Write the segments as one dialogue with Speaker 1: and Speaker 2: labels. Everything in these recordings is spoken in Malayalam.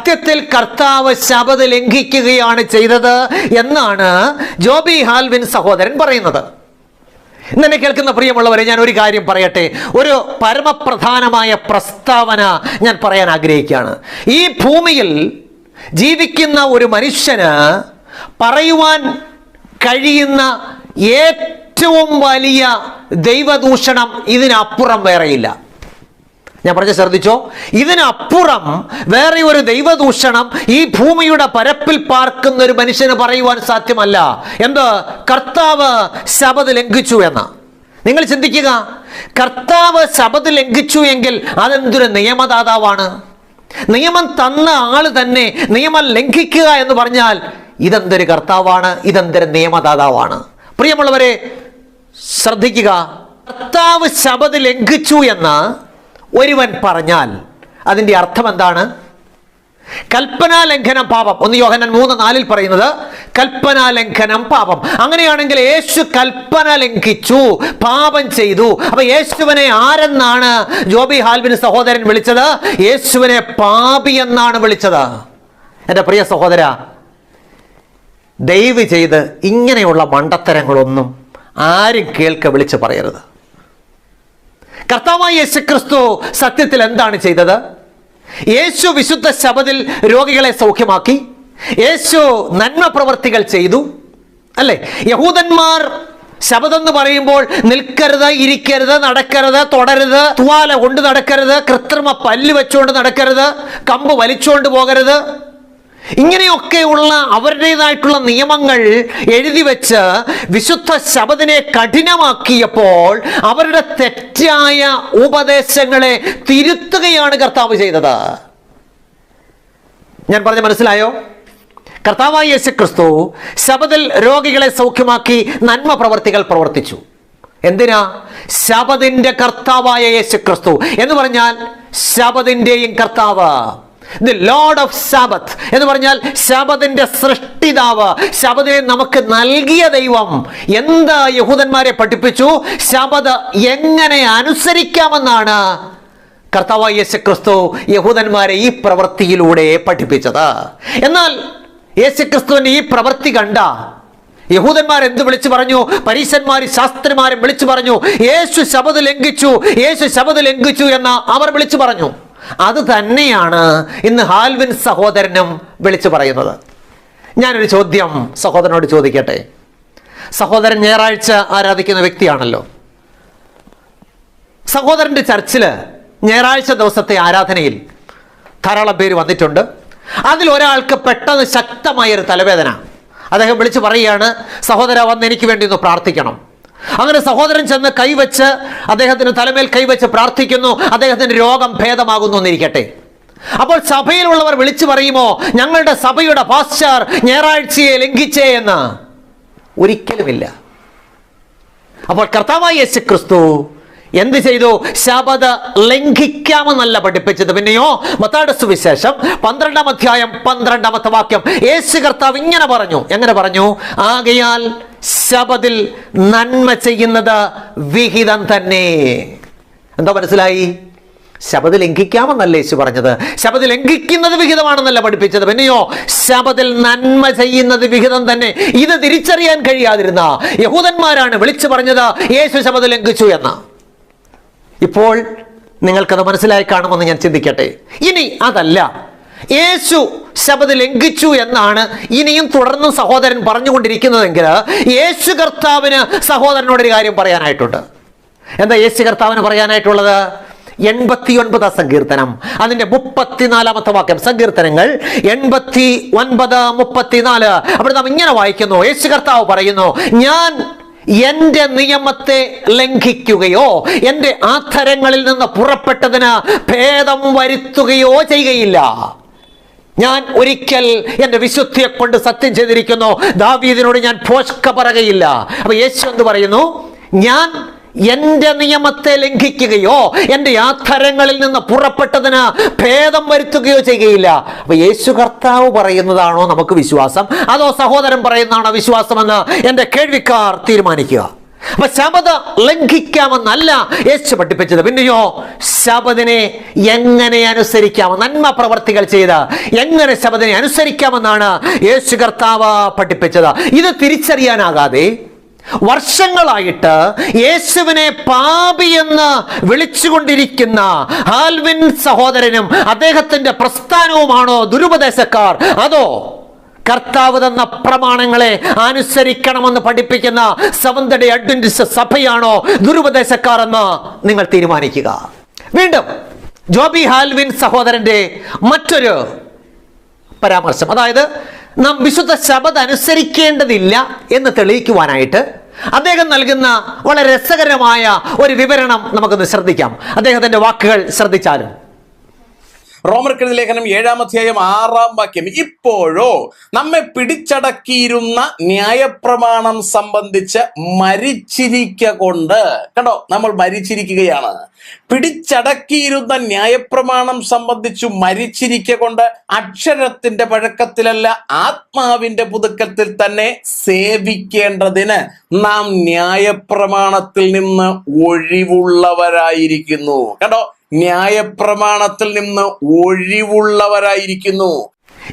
Speaker 1: സത്യത്തിൽ കർത്താവ് ശബത്ത് ലംഘിക്കുകയാണ് ചെയ്തത് എന്നാണ് ജോബി ഹാൽവിൻ സഹോദരൻ പറയുന്നത്. ഇന്നെ കേൾക്കുന്ന പ്രിയമുള്ളവരെ, ഞാൻ ഒരു കാര്യം പറയട്ടെ. ഒരു പരമപ്രധാനമായ പ്രസ്താവന ഞാൻ പറയാൻ ആഗ്രഹിക്കുകയാണ്. ഈ ഭൂമിയിൽ ജീവിക്കുന്ന ഒരു മനുഷ്യന് പറയുവാൻ കഴിയുന്ന ഏറ്റവും വലിയ ദൈവദൂഷണം ഇതിനപ്പുറം വേറെയില്ല. ഞാൻ പറഞ്ഞ ശ്രദ്ധിച്ചോ? ഇതിനപ്പുറം വേറെ ഒരു ദൈവദൂഷണം ഈ ഭൂമിയുടെ പരപ്പിൽ പാർക്കുന്ന ഒരു മനുഷ്യന് പറയുവാൻ സാധ്യമല്ല. എന്ത്? കർത്താവ് ശബത്ത് ലംഘിച്ചു എന്ന്. നിങ്ങൾ ചിന്തിക്കുക, കർത്താവ് ശബത്ത് ലംഘിച്ചു എങ്കിൽ അതെന്തൊരു നിയമദാതാവാണ്. നിയമം തന്ന ആള് തന്നെ നിയമം ലംഘിക്കുക എന്ന് പറഞ്ഞാൽ ഇതെന്തൊരു കർത്താവാണ്, ഇതെന്തൊരു നിയമദാതാവാണ്. പ്രിയമുള്ളവരെ ശ്രദ്ധിക്കുക, കർത്താവ് ശബത്ത് ലംഘിച്ചു എന്ന് ഒരുവൻ പറഞ്ഞാൽ അതിൻ്റെ അർത്ഥം എന്താണ്? കൽപ്പനാ ലംഘനം പാപം. 1 യോഹന്നാൻ 3:4 പറയുന്നത് കൽപ്പനാ ലംഘനം പാപം. അങ്ങനെയാണെങ്കിൽ യേശു കൽപ്പന ലംഘിച്ചു, പാപം ചെയ്തു. അപ്പൊ യേശുവിനെ ആരെന്നാണ് ജോബി ഹാൽവിൻ സഹോദരൻ വിളിച്ചത്? യേശുവിനെ പാപി എന്നാണ് വിളിച്ചത്. എൻ്റെ പ്രിയ സഹോദര, ദയവ് ചെയ്ത് ഇങ്ങനെയുള്ള മണ്ടത്തരങ്ങളൊന്നും ആരും കേൾക്ക വിളിച്ച് പറയരുത്. കർത്താവായ യേശുക്രിസ്തു സത്യത്തിൽ എന്താണ് ചെയ്തത്? യേശു വിശുദ്ധ ശബത്തിൽ രോഗികളെ സൗഖ്യമാക്കി. യേശു നന്മ പ്രവർത്തികൾ ചെയ്തു, അല്ലേ? യഹൂദന്മാർ ശബതെന്ന് പറയുമ്പോൾ നിൽക്കരുത്, ഇരിക്കരുത്, നടക്കരുത്, തുടരുത്, തുവാല കൊണ്ട് നടക്കരുത്, കൃത്രിമ പല്ല് വെച്ചുകൊണ്ട് നടക്കരുത്, കമ്പ് വലിച്ചുകൊണ്ട് പോകരുത്, ഇങ്ങനെയൊക്കെയുള്ള അവരുടേതായിട്ടുള്ള നിയമങ്ങൾ എഴുതി വെച്ച് വിശുദ്ധ ശബത്തിനെ കഠിനമാക്കിയപ്പോൾ അവരുടെ തെറ്റായ ഉപദേശങ്ങളെ തിരുത്തുകയാണ് കർത്താവ് ചെയ്തത്. ഞാൻ പറഞ്ഞ മനസ്സിലായോ? കർത്താവായ യേശുക്രിസ്തു ശബത്തിൽ രോഗികളെ സൗഖ്യമാക്കി നന്മ പ്രവർത്തികൾ പ്രവർത്തിച്ചു. എന്തിനാ? ശബത്തിന്റെ കർത്താവായ യേശുക്രിസ്തു എന്ന് പറഞ്ഞാൽ ശബത്തിന്റെയും കർത്താവ്, ദി ലോർഡ് ഓഫ് ശബത്ത് എന്ന് പറഞ്ഞാൽ ശബത്തിന്റെ സൃഷ്ടിതാവ്, ശബത്തിനെ നമുക്ക് നൽകിയ ദൈവം. എന്താ യഹൂദന്മാരെ പഠിപ്പിച്ചു? ശബത്ത് എങ്ങനെ അനുസരിക്കാമെന്നാണ് കർത്താവായ യേശുക്രിസ്തു യഹൂദന്മാരെ ഈ പ്രവൃത്തിയിലൂടെ പഠിപ്പിച്ചത്. എന്നാൽ യേശുക്രിസ്തുവിന്റെ ഈ പ്രവൃത്തി കണ്ട യഹൂദന്മാർ എന്ത് വിളിച്ചു പറഞ്ഞു? പരീശന്മാരും ശാസ്ത്രിമാരും വിളിച്ചു പറഞ്ഞു, യേശു ശബത്ത് ലംഘിച്ചു, യേശു ശബത്ത് ലംഘിച്ചു എന്ന് അവർ വിളിച്ചു പറഞ്ഞു. അത് തന്നെയാണ് ഇന്ന് ഹാൽവിൻ സഹോദരനും വിളിച്ചു പറയുന്നത്. ഞാനൊരു ചോദ്യം സഹോദരനോട് ചോദിക്കട്ടെ. സഹോദരൻ ഞായറാഴ്ച ആരാധിക്കുന്ന വ്യക്തിയാണല്ലോ. സഹോദരന്റെ ചർച്ചില് ഞായറാഴ്ച ദിവസത്തെ ആരാധനയിൽ ധാരാളം പേര് വന്നിട്ടുണ്ട്. അതിലൊരാൾക്ക് പെട്ടെന്ന് ശക്തമായൊരു തലവേദന. അദ്ദേഹം വിളിച്ചു പറയുകയാണ്, സഹോദര വന്ന് എനിക്ക് വേണ്ടി ഒന്ന് പ്രാർത്ഥിക്കണം. അങ്ങനെ സഹോദരൻ ചെന്ന് കൈവച്ച് അദ്ദേഹത്തിന് തലമേൽ കൈവച്ച് പ്രാർത്ഥിക്കുന്നു. അദ്ദേഹത്തിന്റെ രോഗം ഭേദമാകുന്നു എന്നിരിക്കട്ടെ. അപ്പോൾ സഭയിലുള്ളവർ വിളിച്ചു പറയുമോ, ഞങ്ങളുടെ സഭയുടെ പാസ്റ്റർ ഞായറാഴ്ചയെ ലംഘിച്ചേ എന്ന്? ഒരിക്കലുമില്ല. അപ്പോൾ കർത്താവായ യേശുക്രിസ്തു എന്ത് ചെയ്തു? ശബത്ത് ലംഘിക്കാമെന്നല്ല പഠിപ്പിച്ചത്. പിന്നെയോ മത്തായിയുടെ സുവിശേഷം 12-ാം അധ്യായം 12-ാമത്തെ വാക്യം യേശു കർത്താവ് ഇങ്ങനെ പറഞ്ഞു. എങ്ങനെ പറഞ്ഞു? ആകയാൽ ശബത്തിൽ നന്മ ചെയ്യുന്നത് വിഹിതം തന്നെ. എന്താ മനസ്സിലായി? ശബത്ത് ലംഘിക്കാമെന്നല്ല യേശു പറഞ്ഞത്. ശബത്ത് ലംഘിക്കുന്നത് വിഹിതമാണെന്നല്ല പഠിപ്പിച്ചത്. പിന്നെയോ ശബത്തിൽ നന്മ ചെയ്യുന്നത് വിഹിതം തന്നെ. ഇത് തിരിച്ചറിയാൻ കഴിയാതിരുന്ന യഹൂദന്മാരാണ് വിളിച്ചു പറഞ്ഞത് യേശു ശബത്ത് ലംഘിച്ചു എന്ന്. ഇപ്പോൾ നിങ്ങൾക്കത് മനസ്സിലായി കാണുമെന്ന് ഞാൻ ചിന്തിക്കട്ടെ. ഇനി അതല്ല, യേശു ശബത്ത് ലംഘിച്ചു എന്നാണ് ഇനിയും തുടർന്നും സഹോദരൻ പറഞ്ഞുകൊണ്ടിരിക്കുന്നതെങ്കിൽ യേശു കർത്താവിന് സഹോദരനോടൊരു കാര്യം പറയാനായിട്ടുണ്ട്. എന്താ യേശു കർത്താവിന് പറയാനായിട്ടുള്ളത്? 89 സങ്കീർത്തനം അതിന്റെ 34-ാമത്തെ വാക്യം. സങ്കീർത്തനങ്ങൾ 89:34. അവിടെ നാം ഇങ്ങനെ വായിക്കുന്നു. യേശു കർത്താവ് പറയുന്നു, ഞാൻ എന്റെ നിയമത്തെ ലംഘിക്കുകയോ എന്റെ ആധരങ്ങളിൽ നിന്ന് പുറപ്പെട്ടതിന് ഭേദം വരുത്തുകയോ ചെയ്യുകയില്ല. ഞാൻ ഒരിക്കൽ എന്റെ വിശുദ്ധിയെ കൊണ്ട് സത്യം ചെയ്തിരിക്കുന്നു, ദാവീദിനോട് ഞാൻ ഭോഷ്ക പറയുകയില്ല. അപ്പൊ യേശു എന്ത് പറയുന്നു? ഞാൻ എന്റെ നിയമത്തെ ലംഘിക്കുകയോ എന്റെ ആധരങ്ങളിൽ നിന്ന് പുറപ്പെട്ടതിന് ഭേദം വരുത്തുകയോ ചെയ്യുകയില്ല. അപ്പൊ യേശു കർത്താവ് പറയുന്നതാണോ നമുക്ക് വിശ്വാസം, അതോ സഹോദരൻ പറയുന്നതാണോ വിശ്വാസമെന്ന് എന്റെ കേൾവിക്കാർ തീരുമാനിക്കുക. അപ്പൊ ശബത ലംഘിക്കാമെന്നല്ല യേശു പഠിപ്പിച്ചത്. പിന്നെയോ ശബദിനെ എങ്ങനെ അനുസരിക്കാമോ, നന്മ പ്രവർത്തികൾ ചെയ്ത് എങ്ങനെ ശബദിനെ അനുസരിക്കാമെന്നാണ് യേശു കർത്താവ് പഠിപ്പിച്ചത്. ഇത് തിരിച്ചറിയാനാകാതെ വർഷങ്ങളായിട്ട് യേശുവിനെ പാപിയെന്ന് വിളിച്ചുകൊണ്ടിരിക്കുന്ന ആൽവിൻ സഹോദരനും അദ്ദേഹത്തിന്റെ പ്രസ്ഥാനവുമാണോ ദുരുപദേശക്കാർ, അതോ കർത്താവ് തന്ന പ്രമാണങ്ങളെ അനുസരിക്കണമെന്ന് പഠിപ്പിക്കുന്ന സെവന്ത് ഡേ അഡ്വന്റിസ്റ്റ് സഭയാണോ ദുരുപദേശക്കാർ എന്ന് നിങ്ങൾ തീരുമാനിക്കുക. വീണ്ടും ജോബി ഹാൽവിൻ സഹോദരന്റെ മറ്റൊരു പരാമർശം, അതായത് നാം വിശുദ്ധ ശബദ് അനുസരിക്കേണ്ടതില്ല എന്ന് തെളിയിക്കുവാനായിട്ട് അദ്ദേഹം നൽകുന്ന വളരെ രസകരമായ ഒരു വിവരണം നമുക്കൊന്ന് ശ്രദ്ധിക്കാം. അദ്ദേഹത്തിന്റെ വാക്കുകൾ ശ്രദ്ധിച്ചാലും.
Speaker 2: റോമർക്കെഴുതിയ ലേഖനം 7-ാം അധ്യായം 6-ാം വാക്യം, ഇപ്പോഴോ നമ്മെ പിടിച്ചടക്കിയിരുന്ന ന്യായപ്രമാണം സംബന്ധിച്ച് മരിച്ചിരിക്കൊണ്ട്, കണ്ടോ, നമ്മൾ മരിച്ചിരിക്കുകയാണ്. പിടിച്ചടക്കിയിരുന്ന ന്യായപ്രമാണം സംബന്ധിച്ചു മരിച്ചിരിക്കൊണ്ട് അക്ഷരത്തിന്റെ പഴക്കത്തിലല്ല ആത്മാവിന്റെ പുതുക്കത്തിൽ തന്നെ സേവിക്കേണ്ടതിന് നാം ന്യായപ്രമാണത്തിൽ നിന്ന് ഒഴിവുള്ളവരായിരിക്കുന്നു. കണ്ടോ, ന്യായപ്രമാണത്തിൽ നിന്ന് ഒഴിവുള്ളവരായിരിക്കുന്നു.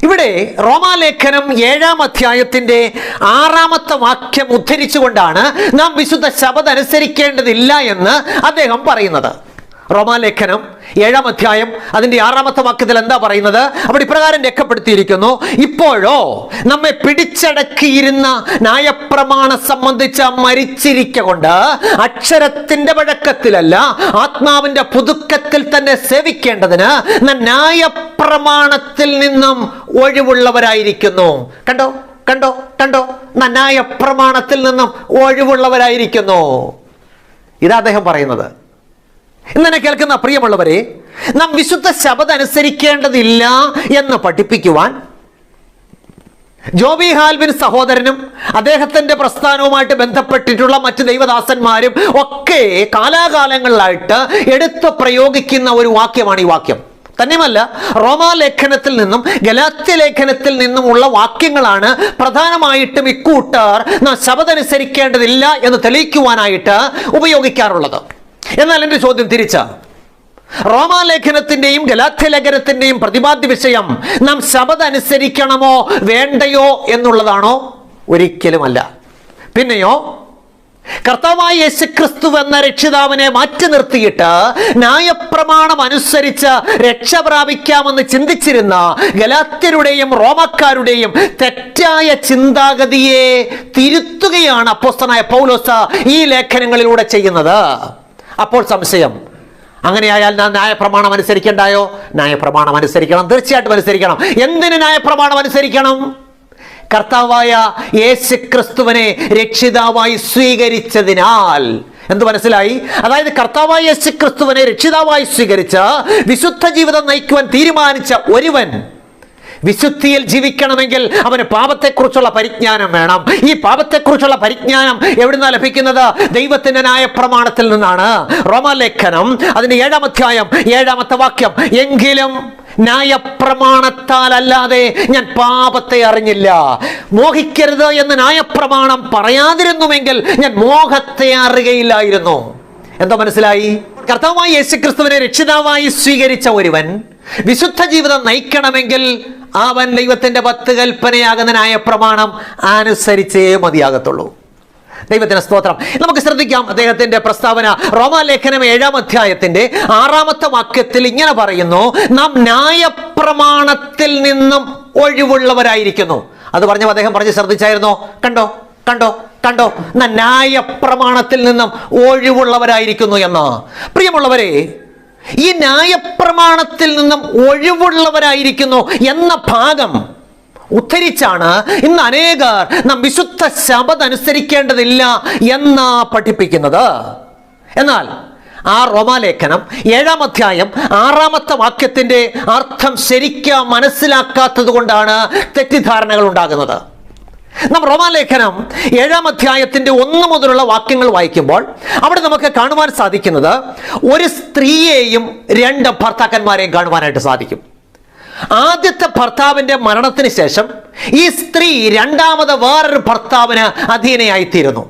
Speaker 1: ഇവിടെ റോമാലേഖനം 7-ാം അധ്യായത്തിന്റെ 6-ാമത്തെ വാക്യം ഉദ്ധരിച്ചുകൊണ്ടാണ് നാം വിശുദ്ധ ശബദ് അനുസരിക്കേണ്ടതില്ല എന്ന് അദ്ദേഹം പറയുന്നത്. റോമാലേഖനം 7-ാം അധ്യായം അതിന്റെ 6-ാമത്തെ വാക്യത്തിൽ എന്താ പറയുന്നത്? അവിടെ ഇപ്രകാരം രേഖപ്പെടുത്തിയിരിക്കുന്നു, ഇപ്പോഴോ നമ്മെ പിടിച്ചടക്കിയിരുന്ന ന്യായപ്രമാണം സംബന്ധിച്ച് മരിച്ചിരിക്കൊണ്ട് അക്ഷരത്തിന്റെ വഴക്കത്തിലല്ല ആത്മാവിന്റെ പുതുക്കത്തിൽ തന്നെ സേവിക്കേണ്ടതിന് ന്യായപ്രമാണത്തിൽ നിന്നും ഒഴിവുള്ളവരായിരിക്കുന്നു. കണ്ടോ കണ്ടോ കണ്ടോ, ന്യായപ്രമാണത്തിൽ നിന്നും ഒഴിവുള്ളവരായിരിക്കുന്നു. ഇതാ അദ്ദേഹം പറയുന്നത്. ഇന്നെ കേൾക്കുന്ന പ്രിയമുള്ളവരെ, നാം വിശുദ്ധ ശബദ് അനുസരിക്കേണ്ടതില്ല എന്ന് പഠിപ്പിക്കുവാൻ ജോബി ഹാൽവിൻ സഹോദരനും അദ്ദേഹത്തിന്റെ പ്രസ്ഥാനവുമായിട്ട് ബന്ധപ്പെട്ടിട്ടുള്ള മറ്റ് ദൈവദാസന്മാരും ഒക്കെ കാലാകാലങ്ങളിലായിട്ട് എടുത്ത് പ്രയോഗിക്കുന്ന ഒരു വാക്യമാണ് ഈ വാക്യം. തന്നെയുമല്ല, റോമാലേഖനത്തിൽ നിന്നും ഗലാത്യ ലേഖനത്തിൽ നിന്നുമുള്ള വാക്യങ്ങളാണ് പ്രധാനമായിട്ടും ഇക്കൂട്ടർ നാം ശബദ് അനുസരിക്കേണ്ടതില്ല എന്ന് തെളിയിക്കുവാനായിട്ട് ഉപയോഗിക്കാറുള്ളത്. എന്നാൽ എൻ്റെ ചോദ്യം തിരിച്ച, റോമാലേഖനത്തിന്റെയും ഗലാത്യ ലേഖനത്തിന്റെയും പ്രതിപാദ്യ വിഷയം നാം ശബദ് അനുസരിക്കണമോ വേണ്ടയോ എന്നുള്ളതാണോ? ഒരിക്കലുമല്ല. പിന്നെയോ കർത്താവായ യേശുക്രിസ്തു എന്ന രക്ഷിതാവിനെ മാറ്റി നിർത്തിയിട്ട് ന്യായപ്രമാണം അനുസരിച്ച് രക്ഷ പ്രാപിക്കാമെന്ന് ചിന്തിച്ചിരുന്ന ഗലാത്യരുടെയും റോമക്കാരുടെയും തെറ്റായ ചിന്താഗതിയെ തിരുത്തുകയാണ് അപ്പോസ്തലനായ പൗലോസ് ഈ ലേഖനങ്ങളിലൂടെ ചെയ്യുന്നത്. അപ്പോൾ സംശയം, അങ്ങനെയായാൽ ഞാൻ ന്യായപ്രമാണം അനുസരിക്കണ്ടായോ? ന്യായപ്രമാണം അനുസരിക്കണം, തീർച്ചയായിട്ടും അനുസരിക്കണം. എന്തിന് ന്യായപ്രമാണം അനുസരിക്കണം? കർത്താവായ യേശുക്രിസ്തുവിനെ രക്ഷിതാവായി സ്വീകരിച്ചതിനാൽ. എന്ത് മനസ്സിലായി? അതായത് കർത്താവായ യേശുക്രിസ്തുവിനെ രക്ഷിതാവായി സ്വീകരിച്ച് വിശുദ്ധ ജീവിതം നയിക്കുവാൻ തീരുമാനിച്ച ഒരുവൻ വിശുദ്ധിയിൽ ജീവിക്കണമെങ്കിൽ അവന് പാപത്തെക്കുറിച്ചുള്ള പരിജ്ഞാനം വേണം. ഈ പാപത്തെക്കുറിച്ചുള്ള പരിജ്ഞാനം എവിടുന്നാ ലഭിക്കുന്നത്? ദൈവത്തിന്റെ ന്യായപ്രമാണത്തിൽ നിന്നാണ്. റോമാലേഖനം അതിന്റെ 7-ാം അധ്യായം 7-ാമത്തെ വാക്യം, എങ്കിലും ന്യായപ്രമാണത്താൽ അല്ലാതെ ഞാൻ പാപത്തെ അറിഞ്ഞില്ല. മോഹിക്കരുത് എന്ന് ന്യായപ്രമാണം പറയാതിരുന്നുവെങ്കിൽ ഞാൻ മോഹത്തെ അറിയുകയില്ലായിരുന്നു. എന്താ മനസ്സിലായി? കർത്താവായ യേശുക്രിസ്തുവിനെ രക്ഷിതാവായി സ്വീകരിച്ച ഒരുവൻ വിശുദ്ധ ജീവിതം നയിക്കണമെങ്കിൽ അവൻ ദൈവത്തിന്റെ 10 കൽപ്പനയാകുന്ന ന്യായപ്രമാണം അനുസരിച്ചേ മതിയാകത്തുള്ളൂ. ദൈവത്തിന് സ്തോത്രം. നമുക്ക് ശ്രദ്ധിക്കാം അദ്ദേഹത്തിന്റെ പ്രസ്താവന. റോമാലേഖനം 7-ാം അധ്യായത്തിന്റെ 6-ാമത്തെ വാക്യത്തിൽ ഇങ്ങനെ പറയുന്നു, നാം ന്യായപ്രമാണത്തിൽ നിന്നും ഒഴിവുള്ളവരായിരിക്കുന്നു. അത് പറഞ്ഞപ്പോൾ അദ്ദേഹം പറഞ്ഞ് ശ്രദ്ധിച്ചായിരുന്നോ? കണ്ടോ കണ്ടോ കണ്ടോ, ന്യായപ്രമാണത്തിൽ നിന്നും ഒഴിവുള്ളവരായിരിക്കുന്നു എന്ന്. പ്രിയമുള്ളവരെ, ഈ ന്യായപ്രമാണത്തിൽ നിന്നും ഒഴിവുള്ളവരായിരിക്കുന്നു എന്ന ഭാഗം ഉദ്ധരിച്ചാണ് ഇന്ന് അനേകർ നാം വിശുദ്ധ ശബദ് അനുസരിക്കേണ്ടതില്ല എന്ന് പഠിപ്പിക്കുന്നത്. എന്നാൽ ആ റോമാലേഖനം 7-ാം അധ്യായം 6-ാമത്തെ വാക്യത്തിന്റെ അർത്ഥം ശരിക്കും മനസ്സിലാക്കാത്തത് കൊണ്ടാണ് തെറ്റിദ്ധാരണകൾ ഉണ്ടാകുന്നത്. നാം റോമാലേഖനം 7-ാം അധ്യായത്തിന്റെ 1 മുതലുള്ള വാക്യങ്ങൾ വായിക്കുമ്പോൾ അവിടെ നമുക്ക് കാണുവാൻ സാധിക്കുന്നത് ഒരു സ്ത്രീയെയും 2 ഭർത്താക്കന്മാരെയും കാണുവാനായിട്ട് സാധിക്കും. ആദ്യത്തെ ഭർത്താവിന്റെ മരണത്തിന് ശേഷം ഈ സ്ത്രീ രണ്ടാമത് വേറൊരു ഭർത്താവിന് അധീനയായിത്തീരുന്നു.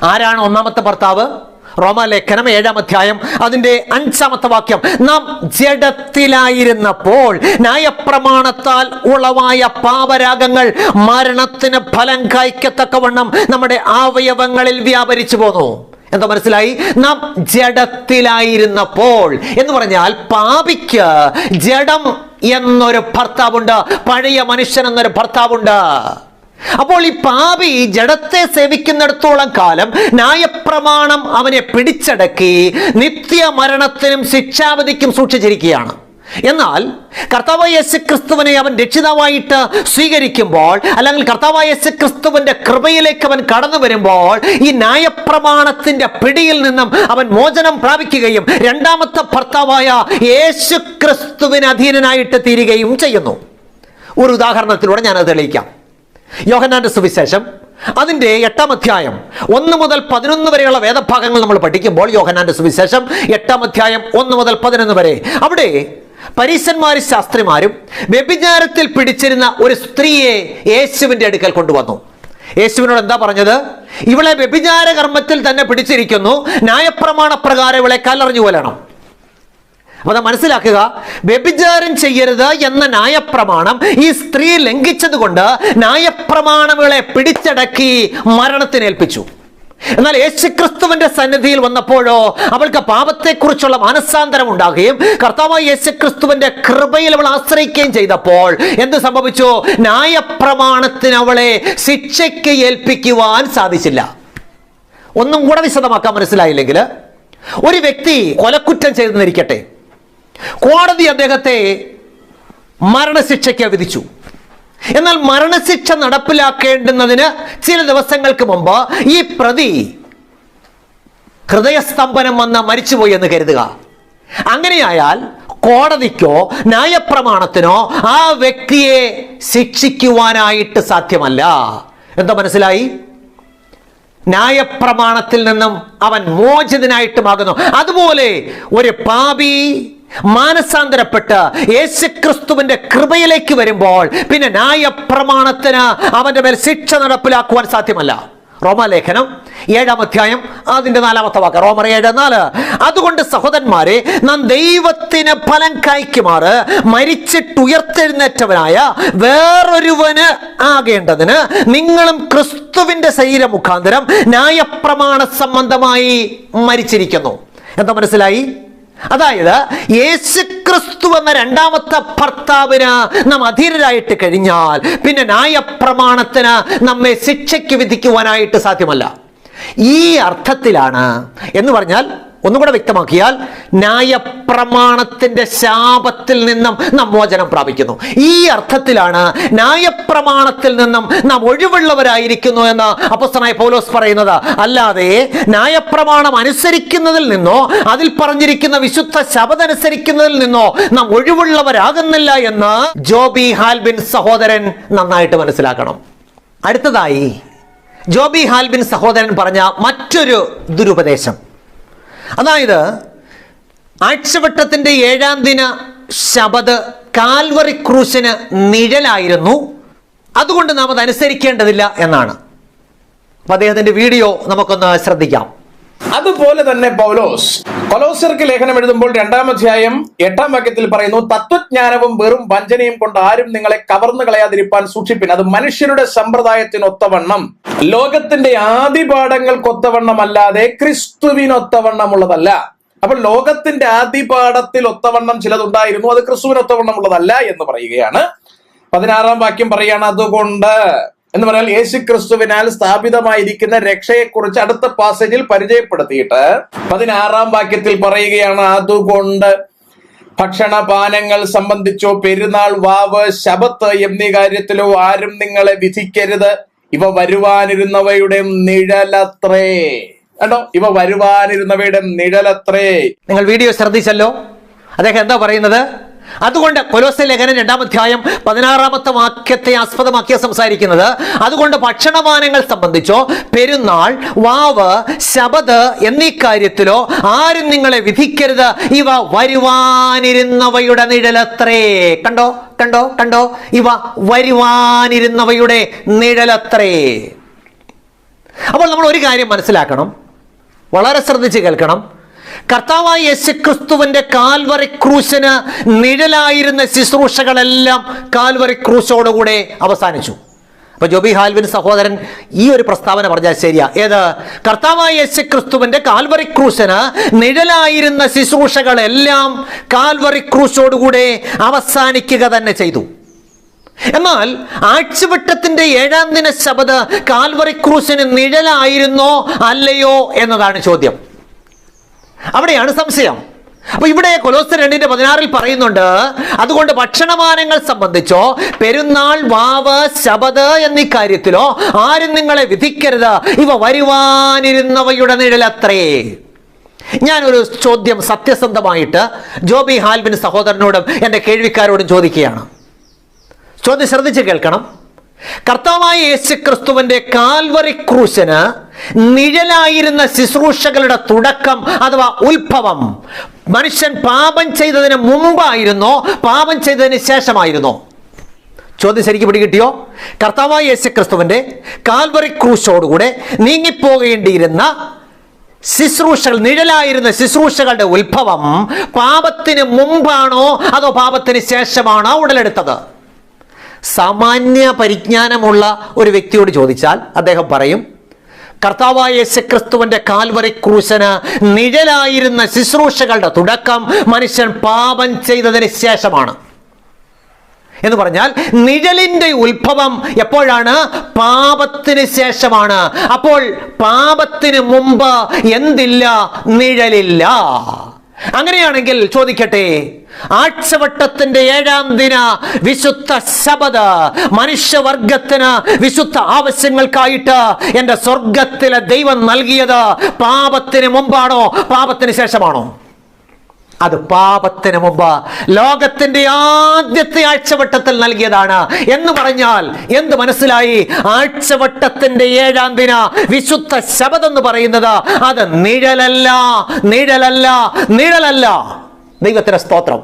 Speaker 1: ആരാണ് ഒന്നാമത്തെ ഭർത്താവ്? റോമാലേഖനം 7-ാം അധ്യായം അതിന്റെ 5-ാമത്തെ വാക്യം. നാം ജഡത്തിലായിരുന്നപ്പോൾ ന്യായപ്രമാണത്താൽ ഉളവായ പാപരാഗങ്ങൾ മരണത്തിന് ഫലം കായ്ക്കത്തക്കവണ്ണം നമ്മുടെ അവയവങ്ങളിൽ വ്യാപരിച്ചു പോന്നു. എന്താ മനസ്സിലായി? നാം ജഡത്തിലായിരുന്നപ്പോൾ എന്ന് പറഞ്ഞാൽ പാപിക്ക് ജഡം എന്നൊരു ഭർത്താവുണ്ട്, പഴയ മനുഷ്യൻ എന്നൊരു ഭർത്താവുണ്ട്. അപ്പോൾ ഈ പാപി ജഡത്തെ സേവിക്കുന്നിടത്തോളം കാലം ന്യായപ്രമാണം അവനെ പിടിച്ചടക്കി നിത്യമരണത്തിനും ശിക്ഷാവിധിക്കും സൂക്ഷിച്ചിരിക്കുകയാണ്. എന്നാൽ കർത്താവായ യേശുക്രിസ്തുവിനെ അവൻ രക്ഷിതാവായിട്ട് സ്വീകരിക്കുമ്പോൾ, അല്ലെങ്കിൽ കർത്താവായ യേശുക്രിസ്തുവിന്റെ കൃപയിലേക്ക് അവൻ കടന്നു വരുമ്പോൾ ഈ ന്യായപ്രമാണത്തിന്റെ പിടിയിൽ നിന്നും അവൻ മോചനം പ്രാപിക്കുകയും രണ്ടാമത്തെ ഭർത്താവായ യേശുക്രിസ്തുവിന് അധീനനായിട്ട് തീരുകയും ചെയ്യുന്നു. ഒരു ഉദാഹരണത്തിലൂടെ ഞാനത് തെളിയിക്കാം. യോഹന്നാന്റെ സുവിശേഷം അതിന്റെ 8-ാം അധ്യായം 1 മുതൽ 11 വരെയുള്ള വേദഭാഗങ്ങൾ നമ്മൾ പഠിക്കുമ്പോൾ, യോഹന്നാന്റെ സുവിശേഷം 8-ാം അധ്യായം 1 മുതൽ 11 വരെ, അവിടെ പരീശന്മാരും ശാസ്ത്രിമാരും വ്യഭിചാരത്തിൽ പിടിച്ചിരുന്ന ഒരു സ്ത്രീയെ യേശുവിന്റെ അടുക്കൽ കൊണ്ടുവന്നു. യേശുവിനോട് എന്താ പറഞ്ഞത്? ഇവളെ വ്യഭിചാര കർമ്മത്തിൽ തന്നെ പിടിച്ചിരിക്കുന്നു, ന്യായപ്രമാണ പ്രകാരം ഇവളെ കല്ലെറിഞ്ഞു കൊല്ലണം. അപ്പൊ അത് മനസ്സിലാക്കുക, വ്യഭിചാരം ചെയ്യരുത് എന്ന ന്യായപ്രമാണം ഈ സ്ത്രീ ലംഘിച്ചത് കൊണ്ട് ന്യായപ്രമാണങ്ങളെ പിടിച്ചടക്കി മരണത്തിനേൽപ്പിച്ചു. എന്നാൽ യേശുക്രിസ്തുവിന്റെ സന്നിധിയിൽ വന്നപ്പോഴോ അവൾക്ക് പാപത്തെക്കുറിച്ചുള്ള മാനസാന്തരം ഉണ്ടാകുകയും കർത്താവായ യേശുക്രിസ്തുവിന്റെ കൃപയിൽ അവൾ ആശ്രയിക്കുകയും ചെയ്തപ്പോൾ എന്ത് സംഭവിച്ചു? ന്യായപ്രമാണത്തിന് അവളെ ശിക്ഷയ്ക്ക് ഏൽപ്പിക്കുവാൻ സാധിച്ചില്ല. ഒന്നും കൂടെ വിശദമാക്കാൻ മനസ്സിലായില്ലെങ്കിൽ, ഒരു വ്യക്തി കൊലക്കുറ്റം ചെയ്തെന്നിരിക്കട്ടെ, കോടതി അദ്ദേഹത്തെ മരണശിക്ഷയ്ക്ക് വിധിച്ചു. എന്നാൽ മരണശിക്ഷ നടപ്പിലാക്കേണ്ടുന്നതിന് ചില ദിവസങ്ങൾക്ക് മുമ്പ് ഈ പ്രതി ഹൃദയസ്തംഭനം വന്ന് മരിച്ചുപോയി എന്ന് കരുതുക. അങ്ങനെയായാൽ കോടതിക്കോ ന്യായപ്രമാണത്തിനോ ആ വ്യക്തിയെ ശിക്ഷിക്കുവാനായിട്ട് സാധ്യമല്ല. എന്താ മനസ്സിലായി? ന്യായപ്രമാണത്തിൽ നിന്നും അവൻ മോചിതനായിട്ടുമാകുന്നു. അതുപോലെ ഒരു പാപി മാനസാന്തരപ്പെട്ട് യേശുക്രിസ്തുവിന്റെ കൃപയിലേക്ക് വരുമ്പോൾ പിന്നെ ന്യായപ്രമാണത്തിന് അവന്റെ മേൽ ശിക്ഷ നടപ്പിലാക്കുവാൻ സാധ്യമല്ല. റോമാലേഖനം 7-ാം അധ്യായം അതിന്റെ 4-ാമത്തെ വാക്ക്, റോമർ 7:4. അതുകൊണ്ട് സഹോദരന്മാരെ, നാം ദൈവത്തിന് ഫലം കായ്ക്കുമാറ് മരിച്ചിട്ടുയർത്തെഴുന്നേറ്റവനായ വേറൊരുവന് ആകേണ്ടതിന് നിങ്ങളും ക്രിസ്തുവിന്റെ ശരീരം മുഖാന്തരം ന്യായപ്രമാണ സംബന്ധമായി മരിച്ചിരിക്കുന്നു. എന്താ മനസ്സിലായി? അതായത് യേശുക്രിസ്തു എന്ന രണ്ടാമത്തെ ഭർത്താവിന് നാം അധീരരായിട്ട് കഴിഞ്ഞാൽ പിന്നെ ന്യായപ്രമാണത്തിന് നമ്മെ ശിക്ഷയ്ക്ക് വിധിക്കുവാനായിട്ട് സാധ്യമല്ല. ഈ അർത്ഥത്തിലാണ്, എന്ന് പറഞ്ഞാൽ ഒന്നുകൂടെ വ്യക്തമാക്കിയാൽ, ന്യായപ്രമാണത്തിന്റെ ശാപത്തിൽ നിന്നും നാം മോചനം പ്രാപിക്കുന്നു. ഈ അർത്ഥത്തിലാണ് ന്യായപ്രമാണത്തിൽ നിന്നും നാം ഒഴിവുള്ളവരായിരിക്കുന്നു എന്ന് അപ്പോസ്തലനായ പൗലോസ് പറയുന്നത്. അല്ലാതെ ന്യായപ്രമാണം അനുസരിക്കുന്നതിൽ നിന്നോ അതിൽ പറഞ്ഞിരിക്കുന്ന വിശുദ്ധ ശബദം അനുസരിക്കുന്നതിൽ നിന്നോ നാം ഒഴിവുള്ളവരാകുന്നില്ല എന്ന് ജോബി ഹാൽബിൻ സഹോദരൻ നന്നായിട്ട് മനസ്സിലാക്കണം. അടുത്തതായി ജോബി ഹാൽബിൻ സഹോദരൻ പറഞ്ഞ മറ്റൊരു ദുരുപദേശം, അതായത് ആഴ്ചവട്ടത്തിന്റെ 7-ാം ദിന ശബദ് കാൽവറി ക്രൂശിന് നിഴലായിരുന്നു, അതുകൊണ്ട് നാം അത് അനുസരിക്കേണ്ടതില്ല എന്നാണ്. അപ്പൊ അദ്ദേഹത്തിന്റെ വീഡിയോ നമുക്കൊന്ന് ശ്രദ്ധിക്കാം.
Speaker 2: അതുപോലെ തന്നെ പൗലോസ് കൊലോസ്യർക്ക് ലേഖനം എഴുതുമ്പോൾ 2-ാം അധ്യായം 8-ാം വാക്യത്തിൽ പറയുന്നു, തത്വജ്ഞാനവും വെറും വഞ്ചനയും കൊണ്ട് ആരും നിങ്ങളെ കവർന്നു കളയാതിരിപ്പാൻ സൂക്ഷിപ്പിൻ. അത് മനുഷ്യരുടെ സമ്പ്രദായത്തിനൊത്തവണ്ണം, ലോകത്തിന്റെ ആദിപാഠങ്ങൾക്കൊത്തവണ്ണം അല്ലാതെ ക്രിസ്തുവിനൊത്തവണ്ണമുള്ളതല്ല. അപ്പോൾ ലോകത്തിന്റെ ആദിപാഠത്തിൽ ഒത്തവണ്ണം ചിലതുണ്ടായിരുന്നു, അത് ക്രിസ്തുവിനൊത്തവണ്ണമുള്ളതല്ല എന്ന് പറയുകയാണ്. 16-ാം വാക്യം പറയാണ്, അതുകൊണ്ട് എന്ന് പറഞ്ഞാൽ യേശു ക്രിസ്തുവിനാൽ സ്ഥാപിതമായിരിക്കുന്ന രക്ഷയെക്കുറിച്ച് അടുത്ത പാസേജിൽ പരിചയപ്പെടുത്തിയിട്ട് 16-ാം വാക്യത്തിൽ പറയുകയാണ്, അതുകൊണ്ട് ഭക്ഷണപാനങ്ങൾ സംബന്ധിച്ചോ പെരുന്നാൾ, വാവ്, ശബത്ത് എന്നീ കാര്യത്തിലോ ആരും നിങ്ങളെ വിധിക്കരുത്. ഇവ വരുവാനിരുന്നവയുടെ നിഴലത്രേ. കണ്ടോ, ഇവ വരുവാനിരുന്നവയുടെ നിഴലത്രേ.
Speaker 1: നിങ്ങൾ വീഡിയോ ശ്രദ്ധിച്ചല്ലോ. അദ്ദേഹം എന്താ പറയുന്നത്? അതുകൊണ്ട് കൊലോസ്യ ലേഖനം 2-ാം അധ്യായം 16-ാമത്തെ വാക്യത്തെ ആസ്പദമാക്കിയ സംസാരിക്കുന്നത്. അതുകൊണ്ട് ഭക്ഷണപാനങ്ങൾ സംബന്ധിച്ചോ പെരുന്നാൾ, വാവ്, ശബത് എന്നീ കാര്യത്തിലോ ആരും നിങ്ങളെ വിധിക്കരുത്. ഇവ വരുവാനിരുന്നവയുടെ നിഴലത്രേ. കണ്ടോ കണ്ടോ കണ്ടോ, ഇവ വരുവാനിരുന്നവയുടെ നിഴലത്രേ. അപ്പോൾ നമ്മൾ ഒരു കാര്യം മനസ്സിലാക്കണം, വളരെ ശ്രദ്ധിച്ച് കേൾക്കണം. കർത്താവായ യേശുക്രിസ്തുവിന്റെ കാൽവറി ക്രൂശിന് നിഴലായിരുന്ന ശുശ്രൂഷകളെല്ലാം കാൽവറി ക്രൂശോടുകൂടെ അവസാനിച്ചു. അപ്പൊ ജോബി ഹാൽവിൻ സഹോദരൻ ഈ ഒരു പ്രസ്താവന പറഞ്ഞാൽ ശരിയാ. ഏത്? കർത്താവായ യേശുക്രിസ്തുവിന്റെ കാൽവറി ക്രൂശിന് നിഴലായിരുന്ന ശുശ്രൂഷകളെല്ലാം കാൽവറി ക്രൂശോടുകൂടെ അവസാനിക്കുക തന്നെ ചെയ്തു. എന്നാൽ ആഴ്ചവട്ടത്തിന്റെ 7-ാം ദിന ശബത് കാൽവറി ക്രൂശിന് നിഴലായിരുന്നോ അല്ലയോ എന്നതാണ് ചോദ്യം. അവിടെയാണ് സംശയം. അപ്പൊ ഇവിടെ കൊലോസ്യർ 2:16 പറയുന്നുണ്ട്, അതുകൊണ്ട് ഭക്ഷണപാനങ്ങൾ സംബന്ധിച്ചോ പെരുന്നാൾ, വാവ്, ശബത് എന്നീ കാര്യത്തിലോ ആരും നിങ്ങളെ വിധിക്കരുത്, ഇവ വരുവാനിരുന്നവയുടെ നിഴലത്രേ. ഞാനൊരു ചോദ്യം സത്യസന്ധമായിട്ട് ജോബി ഹാൽവിൻ സഹോദരനോടും എൻ്റെ കേൾവിക്കാരോടും ചോദിക്കുകയാണ്. ചോദ്യം ശ്രദ്ധിച്ച് കേൾക്കണം. കർത്താവായ യേശുക്രിസ്തുവിന്റെ കാൽവറി ക്രൂശിന് നിഴലായിരുന്ന ശുശ്രൂഷകളുടെ തുടക്കം അഥവാ ഉത്ഭവം മനുഷ്യൻ പാപം ചെയ്തതിന് മുമ്പായിരുന്നോ പാപം ചെയ്തതിന് ശേഷമായിരുന്നോ? ചോദ്യം ശരിക്കും പിടികിട്ടിയോ? കർത്താവായ യേശുക്രിസ്തുവിന്റെ കാൽവറി ക്രൂശോടുകൂടെ നീങ്ങിപ്പോകേണ്ടിയിരുന്ന ശുശ്രൂഷകൾ, നിഴലായിരുന്ന ശുശ്രൂഷകളുടെ ഉത്ഭവം പാപത്തിന് മുമ്പാണോ അതോ പാപത്തിന് ശേഷമാണോ ഉടലെടുത്തത്? സാമാന്യ പരിജ്ഞാനമുള്ള ഒരു വ്യക്തിയോട് ചോദിച്ചാൽ അദ്ദേഹം പറയും, കർത്താവായ യേശുക്രിസ്തുവിന്റെ കാൽവറി ക്രൂശിന് നിഴലായിരുന്ന ശുശ്രൂഷകളുടെ തുടക്കം മനുഷ്യൻ പാപം ചെയ്തതിന് ശേഷമാണ്. എന്ന് പറഞ്ഞാൽ നിഴലിന്റെ ഉത്ഭവം എപ്പോഴാണ്? പാപത്തിന് ശേഷമാണ്. അപ്പോൾ പാപത്തിന് മുമ്പ് എന്തില്ല? നിഴലില്ല. അങ്ങനെയാണെങ്കിൽ ചോദിക്കട്ടെ, ആഴ്ചവട്ടത്തിന്റെ 7-ാം ദിന വിശുദ്ധ ശബത് മനുഷ്യവർഗത്തിന് വിശുദ്ധ ആവശ്യങ്ങൾക്കായിട്ട് എൻ്റെ സ്വർഗത്തിലെ ദൈവം നൽകിയത് പാപത്തിന് മുമ്പാണോ പാപത്തിന് ശേഷമാണോ? അത് പാപത്തിന് മുമ്പ് ലോകത്തിന്റെ ആദ്യത്തെ ആഴ്ചവട്ടത്തിൽ നൽകിയതാണ്. എന്ന് പറഞ്ഞാൽ എന്ത് മനസ്സിലായി? ആഴ്ചവട്ടത്തിന്റെ 7-ാം ദിന വിശുദ്ധ ശബത് എന്ന് പറയുന്നത് അത് നിഴലല്ല, നിഴലല്ല, നിഴലല്ല. ദൈവത്തിന്റെ സ്തോത്രം.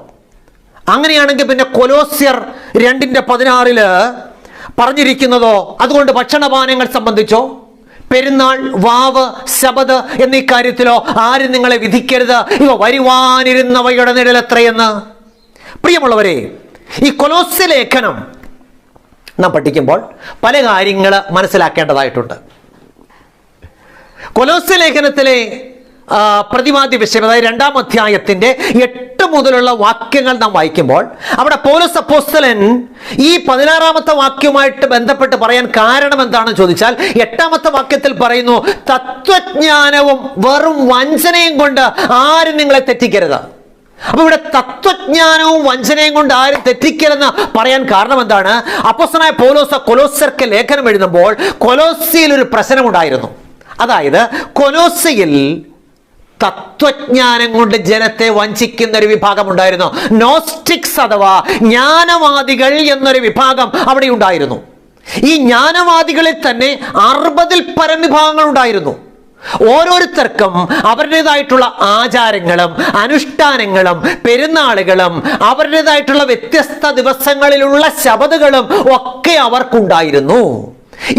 Speaker 1: അങ്ങനെയാണെങ്കിൽ പിന്നെ കൊലോസ്യർ 2:16 പറഞ്ഞിരിക്കുന്നതോ, അതുകൊണ്ട് ഭക്ഷണപാനങ്ങൾ സംബന്ധിച്ചോ പെരുന്നാൾ, വാവ്, ശബത് എന്നീ കാര്യത്തിലോ ആരും നിങ്ങളെ വിധിക്കരുത്, ഇവ വരുവാനിരുന്നവയുടെ നിഴലത്രയെന്ന്. പ്രിയമുള്ളവരെ, ഈ കൊലോസ്യ ലേഖനം നാം പഠിക്കുമ്പോൾ പല കാര്യങ്ങൾ മനസ്സിലാക്കേണ്ടതായിട്ടുണ്ട്. കൊലോസ്യ ലേഖനത്തിലെ പ്രതിപാദ്യ വിഷയം, അതായത് 2-ാം അധ്യായത്തിന്റെ 8 മുതലുള്ള വാക്യങ്ങൾ നാം വായിക്കുമ്പോൾ അവിടെ പൗലോസ് അപ്പോസ്തലൻ ഈ 16-ാമത്തെ വാക്യവുമായിട്ട് ബന്ധപ്പെട്ട് പറയാൻ കാരണം എന്താണെന്ന് ചോദിച്ചാൽ 8-ാമത്തെ വാക്യത്തിൽ പറയുന്നു, തത്വജ്ഞാനവും വെറും വഞ്ചനയും കൊണ്ട് ആരും നിങ്ങളെ തെറ്റിക്കരുത്. അപ്പൊ ഇവിടെ തത്വജ്ഞാനവും വഞ്ചനയും കൊണ്ട് ആരും തെറ്റിക്കരുതെന്ന് പറയാൻ കാരണം എന്താണ്? അപ്പോസ്തലനായ പൗലോസ് കൊലോസ്യർക്ക് ലേഖനം എഴുതുമ്പോൾ കൊലോസ്യയിൽ ഒരു പ്രശ്നമുണ്ടായിരുന്നു. അതായത് കൊലോസ്യയിൽ തത്വജ്ഞാനം കൊണ്ട് ജനത്തെ വഞ്ചിക്കുന്ന ഒരു വിഭാഗം ഉണ്ടായിരുന്നു. നോസ്റ്റിക്സ് അഥവാ ജ്ഞാനവാദികൾ എന്നൊരു വിഭാഗം അവിടെ ഉണ്ടായിരുന്നു. ഈ ജ്ഞാനവാദികളിൽ തന്നെ 60-ൽ പരം വിഭാഗങ്ങൾ ഉണ്ടായിരുന്നു. ഓരോരുത്തർക്കും അവരുടേതായിട്ടുള്ള ആചാരങ്ങളും അനുഷ്ഠാനങ്ങളും പെരുന്നാളുകളും അവരുടേതായിട്ടുള്ള വ്യത്യസ്ത ദിവസങ്ങളിലുള്ള ശബതുകളും ഒക്കെ അവർക്കുണ്ടായിരുന്നു.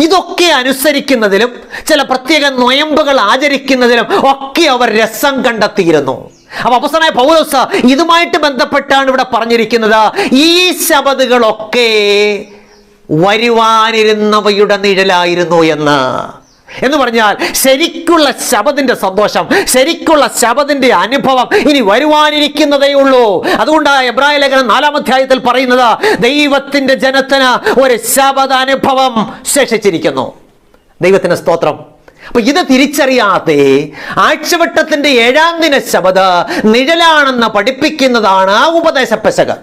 Speaker 1: ഇതൊക്കെ അനുസരിക്കുന്നതിലും ചില പ്രത്യേക നൊയമ്പുകൾ ആചരിക്കുന്നതിലും ഒക്കെ അവർ രസം കണ്ടെത്തിയിരുന്നു. അപ്പൊ അപ്പോസ്തലനായ പൗലോസ് ഇതുമായിട്ട് ബന്ധപ്പെട്ടാണ് ഇവിടെ പറഞ്ഞിരിക്കുന്നത്, ഈ ശബതുകളൊക്കെ വരുവാനിരുന്നവയുടെ നിഴലായിരുന്നു എന്ന് പറഞ്ഞാൽ ശരിക്കുള്ള ശബദിന്റെ സന്തോഷം, ശരിക്കുള്ള ശബദിന്റെ അനുഭവം ഇനി വരുവാനിരിക്കുന്നതേ ഉള്ളൂ. അതുകൊണ്ടാണ് എബ്രായ ലേഖനം 4-ാം അധ്യായത്തിൽ പറയുന്നത്, ദൈവത്തിന്റെ ജനത്തിന് ഒരു ശബദ് അനുഭവം ശേഷിച്ചിരിക്കുന്നു. ദൈവത്തിന് സ്തോത്രം. അപ്പൊ ഇത് തിരിച്ചറിയാതെ ആഴ്ചവട്ടത്തിന്റെ 7-ാം ദിന ശബദ് നിഴലാണെന്ന് പഠിപ്പിക്കുന്നതാണ് ഉപദേശ പെസക്.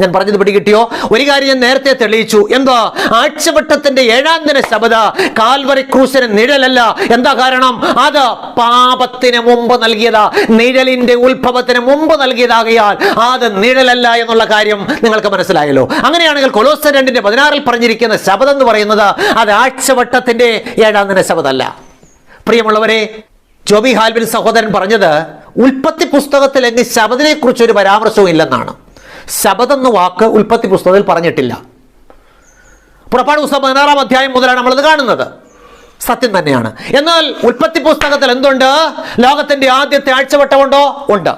Speaker 1: ഞാൻ പറഞ്ഞത് പിടികിട്ടിയോ? ഒരു കാര്യം ഞാൻ നേരത്തെ തെളിയിച്ചു. എന്താ? ആഴ്ചവട്ടത്തിന്റെ 7-ാം ദിന ശബദ് കാൽവറി ക്രൂശിന് നിഴലല്ല. എന്താ കാരണം? അത് പാപത്തിന് മുമ്പ് നൽകിയതാ, നിഴലിന്റെ ഉത്ഭവത്തിന് മുമ്പ് നൽകിയതാകയാൽ അത് നിഴലല്ല എന്നുള്ള കാര്യം നിങ്ങൾക്ക് മനസ്സിലായല്ലോ. അങ്ങനെയാണെങ്കിൽ കൊലോസ്യർ 2:16 പറഞ്ഞിരിക്കുന്ന ശബദം എന്ന് പറയുന്നത് അത് ആഴ്ചവട്ടത്തിന്റെ 7-ാം ദിന ശബദല്ല. പ്രിയമുള്ളവരെ, ജോബി ഹാൽവിൻ സഹോദരൻ പറഞ്ഞത് ഉൽപ്പത്തി പുസ്തകത്തിൽ എങ്കിൽ ശബദിനെ കുറിച്ച് ഒരു പരാമർശവും ഇല്ലെന്നാണ്. ശബദ് എന്ന വാക്ക് ഉൽപ്പത്തി പുസ്തകത്തിൽ പറഞ്ഞിട്ടില്ല. പുറപ്പാട് പുസ്തകം 16-ാം അധ്യായം മുതലാണ് നമ്മളത് കാണുന്നത്. സത്യം തന്നെയാണ്. എന്നാൽ ഉൽപ്പത്തി പുസ്തകത്തിൽ എന്തുണ്ട്? ലോകത്തിന്റെ ആദ്യത്തെ ആഴ്ചവട്ടമുണ്ടോ? ഉണ്ട്.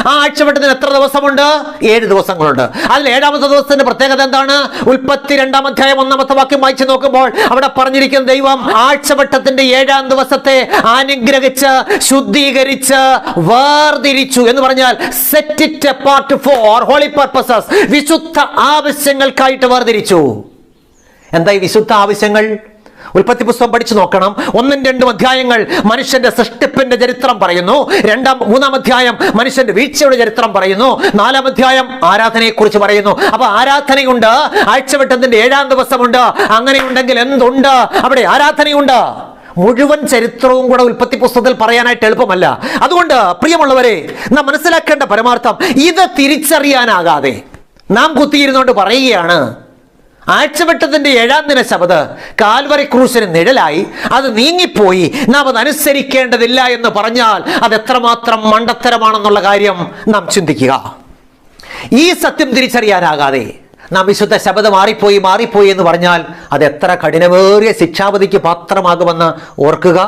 Speaker 1: ആ ആഴ്ചവട്ടത്തിന് എത്ര ദിവസമുണ്ട്? 7 ദിവസങ്ങളുണ്ട്. അതിൽ 7ാമത്തെ ദിവസത്തിന്റെ പ്രത്യേകത എന്താണ്? ഉൽപ്പത്തി 2-ാം അധ്യായം 1-ാമത്തെ വാക്യം വായിച്ചു നോക്കുമ്പോൾ അവിടെ പറഞ്ഞിരിക്കുന്ന ദൈവം ആഴ്ചവട്ടത്തിന്റെ 7ാം ദിവസത്തെ അനുഗ്രഹിച്ച് ശുദ്ധീകരിച്ച് വേർതിരിച്ചു എന്ന് പറഞ്ഞാൽ set it apart for holy purposes, വിശുദ്ധ ആവശ്യങ്ങൾക്കായിട്ട് വേർതിരിച്ചു. എന്താ ഈ വിശുദ്ധ ആവശ്യങ്ങൾ? ഉൽപ്പത്തി പുസ്തകം പഠിച്ചു നോക്കണം. 1-2 അധ്യായങ്ങൾ മനുഷ്യന്റെ സൃഷ്ടിപ്പിന്റെ ചരിത്രം പറയുന്നു. 3-ാം അധ്യായം മനുഷ്യന്റെ വീഴ്ചയുടെ ചരിത്രം പറയുന്നു. 4-ാം അധ്യായം ആരാധനയെ കുറിച്ച് പറയുന്നു. അപ്പൊ ആരാധനയുണ്ട്, ആഴ്ചവട്ടത്തിന്റെ 7ാം ദിവസമുണ്ട്. അങ്ങനെയുണ്ടെങ്കിൽ എന്തുണ്ട്? അവിടെ ആരാധനയുണ്ട്. മുഴുവൻ ചരിത്രവും കൂടെ ഉൽപ്പത്തി പുസ്തകത്തിൽ പറയാനായിട്ട് എളുപ്പമല്ല. അതുകൊണ്ട് പ്രിയമുള്ളവരെ, നാം മനസ്സിലാക്കേണ്ട പരമാർത്ഥം ഇത് തിരിച്ചറിയാനാകാതെ നാം കുത്തിയിരുന്നുകൊണ്ട് പറയുകയാണ് ആഴ്ചവട്ടത്തിന്റെ 7ാം ദിന ശബത് കാൽവറി ക്രൂശിന് നിഴലായി, അത് നീങ്ങിപ്പോയി, നാം അത് അനുസരിക്കേണ്ടതില്ല എന്ന് പറഞ്ഞാൽ അത് എത്രമാത്രം മണ്ടത്തരമാണെന്നുള്ള കാര്യം നാം ചിന്തിക്കുക. ഈ സത്യം തിരിച്ചറിയാനാകാതെ നാം വിശുദ്ധ ശബത് മാറിപ്പോയി എന്ന് പറഞ്ഞാൽ അത് എത്ര കഠിനമേറിയ ശിക്ഷാവിധിക്ക് പാത്രമാകുമെന്ന് ഓർക്കുക.